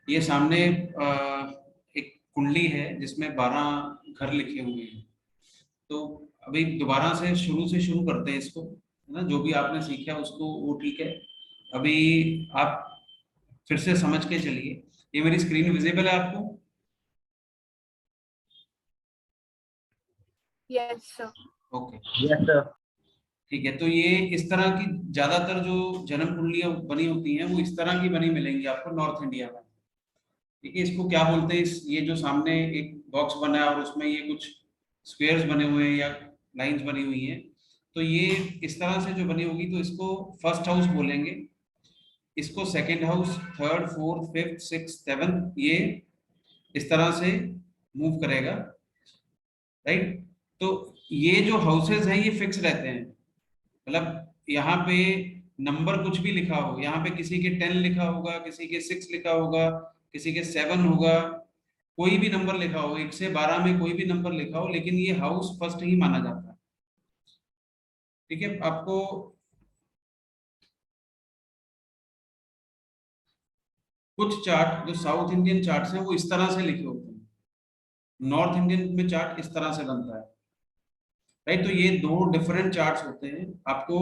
ये सामने एक कुंडली है जिसमें 12 घर लिखे हुए हैं। तो अभी दोबारा से शुरू करते हैं इसको, है ना। जो भी आपने सीखा उसको वो ठीक है। अभी आप फिर से समझ के चलिए। ये मेरी स्क्रीन विजिबल है आपको? Yes sir. Okay, yes sir. ठीक है। तो ये इस तरह की ज्यादातर जो जन्म कुंडलियां बनी होती हैं वो इस तरह की बनी मिलेंगी आपको नॉर्थ इंडिया में। ठीक है, इसको क्या बोलते हैं, इस ये जो सामने एक बॉक्स बना है और उसमें ये कुछ स्क्वेयर्स बने हुए हैं या लाइंस बनी हुई हैं, तो ये इस तरह से जो बनी होगी तो इसको फर्स्ट हाउस बोलेंगे। इसको second house, third, fourth, fifth, six, seven, ये इस तरह से मूव करेगा, राइट। तो ये जो हाउसेस हैं ये फिक्स रहते हैं, मतलब यहाँ पे नंबर कुछ भी लिखा हो, यहाँ पे किसी के 10 लिखा होगा, किसी के 6 लिखा होगा, किसी के 7 होगा, कोई भी नंबर लिखा हो, 1 से 12 में कोई भी नंबर लिखा हो, लेकिन ये हाउस फर्स्ट ही माना जाता है। ठीक है, आपको कुछ चार्ट जो साउथ इंडियन चार्ट्स हैं वो इस तरह से लिखे होते हैं, नॉर्थ इंडियन में चार्ट इस तरह से बनता है, राइट। तो ये दो डिफरेंट चार्ट्स होते हैं। आपको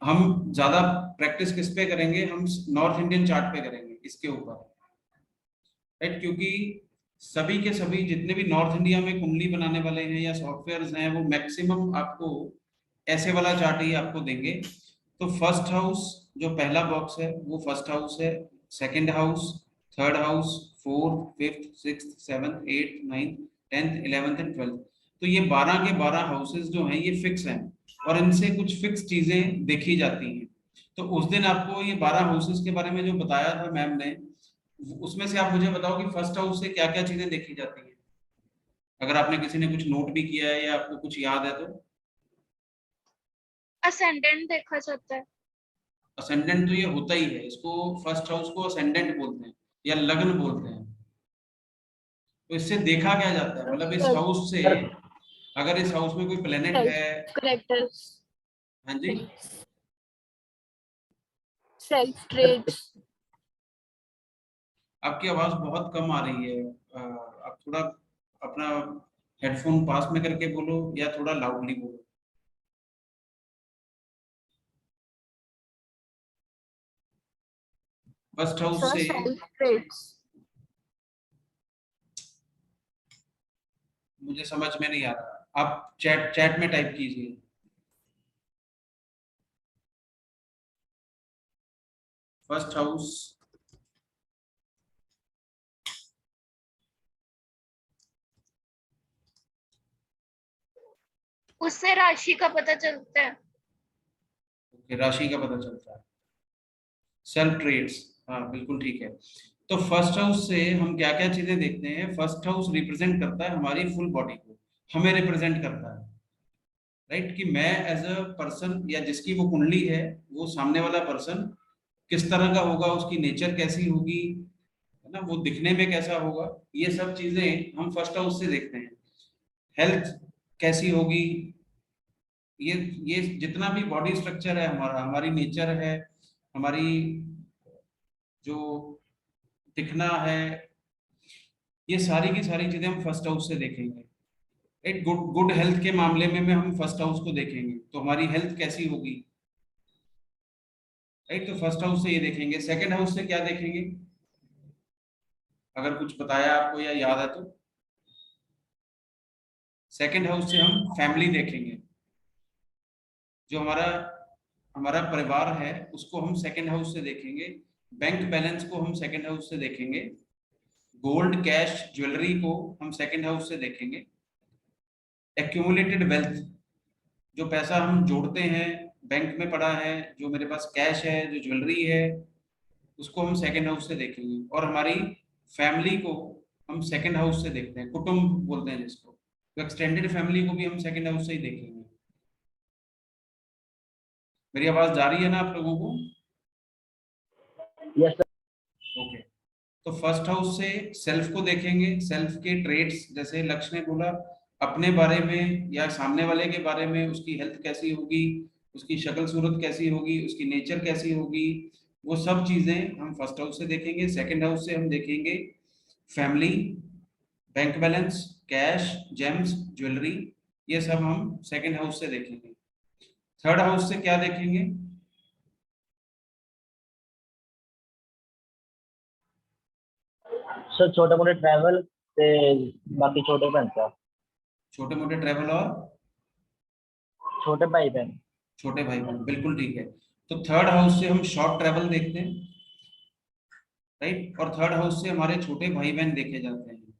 हम ज्यादा प्रैक्टिस किस पे करेंगे, हम नॉर्थ इंडियन चार्ट पे करेंगे इसके ऊपर, राइट। क्योंकि सभी के सभी जितने भी नॉर्थ इंडिया में कुंडली बनाने वाले हैं या सॉफ्टवेयर्स हैं वो मैक्सिमम आपको ऐसे वाला चार्ट ही आपको देंगे। तो फर्स्ट हाउस जो पहला बॉक्स है वो फर्स्ट हाउस है, second house, third house, fourth, fifth, sixth, seventh, eighth, ninth, 10th, 11th and 12th। तो ये 12 के 12 हाउसेस जो हैं ये फिक्स हैं और इनसे कुछ फिक्स चीजें देखी जाती हैं। तो उस दिन आपको ये 12 हाउसेस के बारे में जो बताया था मैम ने, उसमें से आप मुझे बताओ कि फर्स्ट हाउस से क्या क्या चीजें देखी जाती हैं, अगर आपने किसी ने कुछ नोट भी किया है या आपको कुछ याद है तो। असेंडेंट देखा जाता है। असेंडेंट तो ये होता ही है, इसको फर्स्ट हाउस को असेंडेंट बोलते हैं या लग्न बोलते हैं। तो इससे देखा क्या जाता है, मतलब इस हाउस से अगर इस हाउस में कोई प्लेनेट है। करेक्टर्स। हाँ जी, सेल्फ ट्रेड्स। आपकी आवाज बहुत कम आ रही है, आप थोड़ा अपना हेडफोन पास में करके बोलो या थोड़ा लाउडली बोलो। फर्स्ट हाउस सर से सेल्फ ट्रेड्स। मुझे समझ में नहीं आ रहा, आप चैट चैट में टाइप कीजिए। फर्स्ट हाउस, उससे राशि का पता चलता है। राशि का पता चलता है, सेल्फ ट्रेड्स, हाँ बिल्कुल ठीक है। तो फर्स्ट हाउस से हम क्या क्या चीजें देखते हैं, फर्स्ट हाउस रिप्रेजेंट करता है हमारी फुल बॉडी को, हमें रिप्रेजेंट करता है, राइट। कि मैं एज अ पर्सन या जिसकी वो कुंडली है, वो सामने वाला पर्सन किस तरह का होगा, उसकी नेचर कैसी होगी, है ना, वो दिखने में कैसा होगा, ये सब चीजें हम फर्स्ट हाउस से देखते हैं। हेल्थ कैसी होगी, ये जितना भी बॉडी स्ट्रक्चर है हमारा, हमारी नेचर है, हमारी जो दिखना है, ये सारी की सारी चीजें हम फर्स्ट हाउस से देखेंगे। एक गुड गुड हेल्थ के मामले में हम फर्स्ट हाउस को देखेंगे, तो हमारी हेल्थ कैसी होगी, राइट। तो फर्स्ट हाउस से ये देखेंगे। सेकंड हाउस से क्या देखेंगे, अगर कुछ बताया आपको या याद है तो। सेकंड हाउस से हम फैमिली देखेंगे, जो हमारा हमारा परिवार है उसको हम सेकंड हाउस से देखेंगे। बैंक बैलेंस को हम सेकंड हाउस से देखेंगे। गोल्ड, कैश, ज्वेलरी को हम सेकंड हाउस से देखेंगे। एक्यूमुलेटेड वेल्थ, जो पैसा हम जोड़ते हैं, बैंक में पड़ा है, जो मेरे पास कैश है, जो ज्वेलरी है, उसको हम सेकंड हाउस से देखेंगे। और हमारी फैमिली को हम सेकंड हाउस से देखते हैं, कुटुंब बोलते हैं जिसको, तो एक्सटेंडेड फैमिली को भी हम सेकंड हाउस से ही देखेंगे। मेरी आवाज जा रही है ना आप लोगों को? Yes sir. ओके। तो फर्स्ट हाउस से सेल्फ को देखेंगे, सेल्फ के ट्रेड्स, जैसे लक्ष्य ने बोला, अपने बारे में या सामने वाले के बारे में, उसकी हेल्थ कैसी होगी, उसकी शक्ल सूरत कैसी होगी, उसकी नेचर कैसी होगी, वो सब चीजें हम फर्स्ट हाउस से देखेंगे। सेकंड हाउस से हम देखेंगे family, bank balance, cash, James, jewellery, ये सब हम सेकंड हाउस से देखेंगे। थर्ड हाउस से क्या देखेंगे? सर छोटे मोटे ट्रैवल ते बाकी छोटे भैन का छोटे मोटे ट्रैवल और छोटे भाई बहन। छोटे भाई बहन, बिल्कुल ठीक है। तो थर्ड हाउस से हम शॉर्ट ट्रैवल देखते हैं, राइट। और थर्ड हाउस से हमारे छोटे भाई बहन देखे जाते हैं।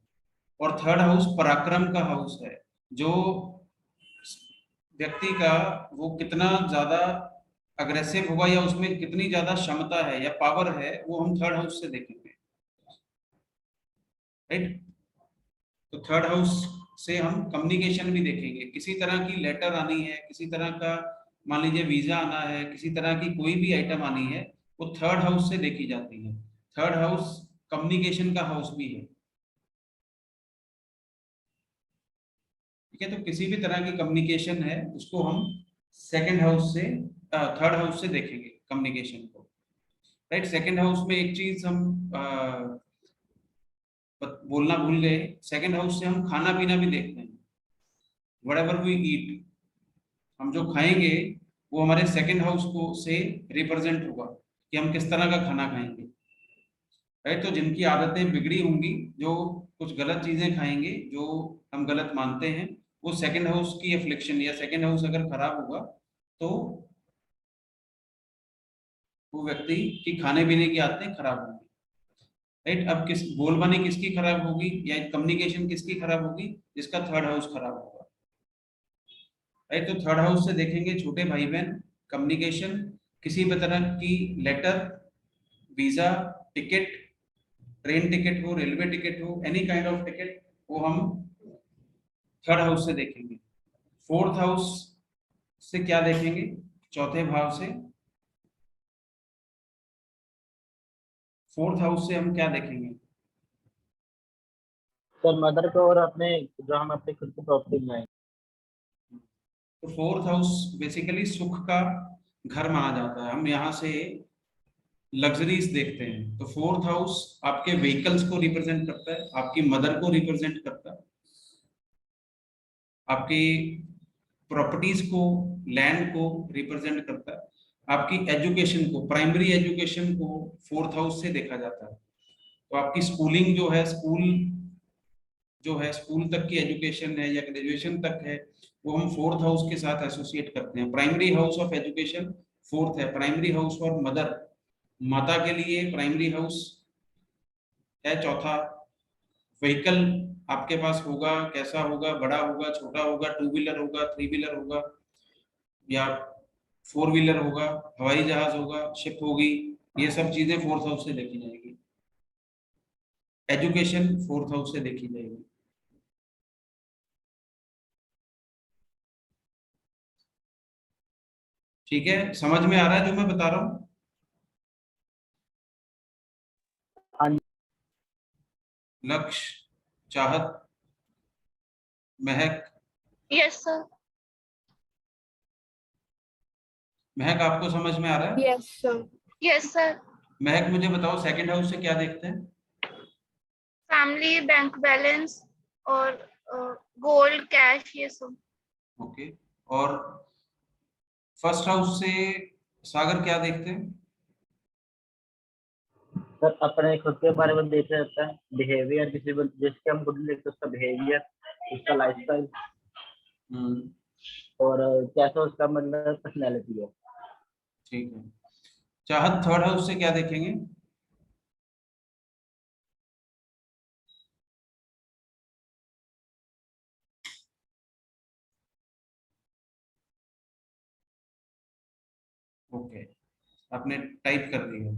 और थर्ड हाउस पराक्रम का हाउस है, जो व्यक्ति का वो कितना ज्यादा अग्रेसिव होगा या उसमें कितनी ज्यादा क्षमता है या पावर है, वो हम थर्ड हाउस से देखेंगे, राइट। तो थर्ड हाउस से हम कम्युनिकेशन भी देखेंगे। किसी तरह की लेटर आनी है, किसी तरह का मान लीजिए वीजा आना है, किसी तरह की कोई भी आइटम आनी है, वो थर्ड हाउस से देखी जाती है। थर्ड हाउस कम्युनिकेशन का हाउस भी है, ठीक है। तो किसी भी तरह की कम्युनिकेशन है उसको हम सेकंड हाउस से, थर्ड हाउस से देखेंगे कम्युनिकेशन को, राइट। सेकंड हाउस में एक चीज हम बोलना भूल गए, सेकंड हाउस से हम खाना पीना भी देखते हैं। व्हाटएवर वी ईट, हम जो खाएंगे वो हमारे सेकंड हाउस को से रिप्रेजेंट होगा कि हम किस तरह का खाना खाएंगे, राइट। तो जिनकी आदतें बिगड़ी होंगी, जो कुछ गलत चीजें खाएंगे, जो हम गलत मानते हैं, वो सेकंड हाउस की एफ्लिक्शन या सेकंड हाउस अगर खराब होगा तो वो व्यक्ति की खाने पीने की आदतें खराब होंगी, राइट। अब किस बोलबानी किसकी खराब होगी या कम्युनिकेशन किसकी खराब होगी? जिसका थर्ड हाउस खराब होगा, राइट। तो थर्ड हाउस से देखेंगे छोटे भाई बहन, कम्युनिकेशन, किसी भी तरह की letter, visa, ticket, train ticket हो, रेलवे टिकट हो, एनी काइंड ऑफ टिकट, वो हम थर्ड हाउस से देखेंगे। फोर्थ हाउस से क्या देखेंगे? चौथे भाव से, फोर्थ हाउस से हम क्या देखेंगे? सर मदर को और अपने जो हम अपने खुद की प्रॉपर्टी बनाएंगे। तो फोर्थ हाउस बेसिकली सुख का घर माना जाता है। हम यहाँ से लग्जरीज देखते हैं। तो फोर्थ हाउस आपके व्हीकल्स को रिप्रेजेंट करता है, आपकी मदर को रिप्रेजेंट करता है, आपकी प्रॉपर्टीज को, लैंड को रिप्रेजेंट करता है, आपकी एजुकेशन को, प्राइमरी एजुकेशन को फोर्थ हाउस से देखा जाता है। तो आपकी स्कूलिंग जो है, स्कूल तक की एजुकेशन है या ग्रेजुएशन तक है, वो हम फोर्थ हाउस के साथ एसोसिएट करते हैं। Primary house of education fourth है। प्राइमरी हाउस फॉर मदर, माता के लिए प्राइमरी हाउस है चौथा। व्हीकल आपके पास होगा, कैसा होगा, बड़ा होगा, छोटा होगा, टू व्हीलर होगा, थ्री व्हीलर होगा, या फोर व्हीलर होगा, हवाई जहाज होगा, शिप होगी, ये सब चीजें फोर्थ हाउस से देखी जाएगी। एजुकेशन फोर्थ हाउस से देखी जाएगी। ठीक है, समझ में आ रहा है जो मैं बता रहा हूँ? हाँ जी। लक्ष्य, चाहत, महक, Yes, sir. महक आपको समझ में आ रहा है? Yes, sir. Yes, sir. महक मुझे बताओ सेकंड हाउस से क्या देखते हैं? Family, bank balance और gold, cash ये सब। ओके। और फर्स्ट हाउस से सागर क्या देखते हैं? सर अपने खुद के बारे में देखना रहता है, बिहेवियर किसी को जिसके हम खुद देखते हैं उसका बिहेवियर, उसका लाइफस्टाइल हम्म, और कैसा उसका मतलब पर्सनैलिटी है। ठीक है। चाहत थर्ड हाउस से क्या देखेंगे? ओके, आपने टाइप कर दिया।